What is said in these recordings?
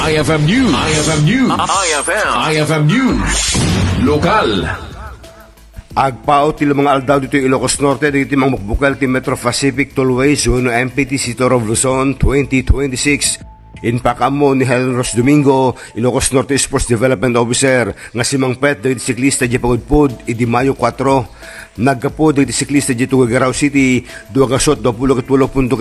IFM News. IFM News. IFM News. Lokal. Agpao ti mga aldaw dito Ilocos Norte dito mang mukbukal ti Metro Pacific Tollway Zone MPT Sitor of Luzon 2026. Inpakamo ni Helen Ros Domingo, Ilocos Norte Sports Development Officer, nga si Mang Pet dito siklista di pagudpod idi Mayo 4. Nagkapod dito siklista di Tuguegarao City 228.8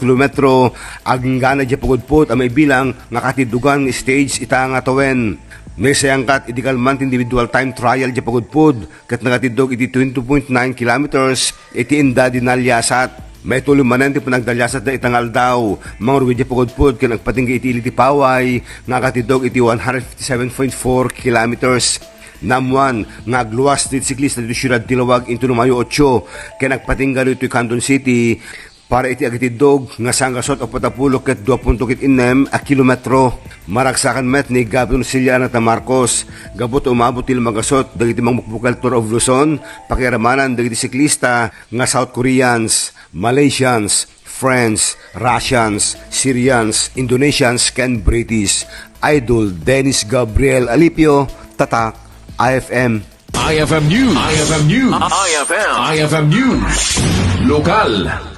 kilometro agngana di pagudpod ang may bilang nga katidugan stage ita nga tawen. May sayangkat iti kalmant individual time trial di pagudpod kat nagatidog iti 20.9 kilometers iti inda di nalyasat. May tulumanan ti panagdalyasat na itangal daw. Mga ruwi di pagudpod ka nagpatinggi iti iliti paway nga katidog iti 157.4 kilometers. Namuan nga agluwas ti siklista dito Ciudad Dilawag into Mayo 8 kaya nagpatingga dito Canton City para iti agitidog nga sanggasot o patapulok ket 2.6 a kilometro. Maragsakan met ni Gabon Siliana ta Marcos. Gabot umabot til magasot dagiti mangmukbukal Tour of Luzon pakiramanan dagiti siklista nga South Koreans, Malaysians, French, Russians, Syrians, Indonesians, ken British. Idol Dennis Gabriel Alipio, Tatak, IFM. IFM News. IFM News. IFM News. Lokal.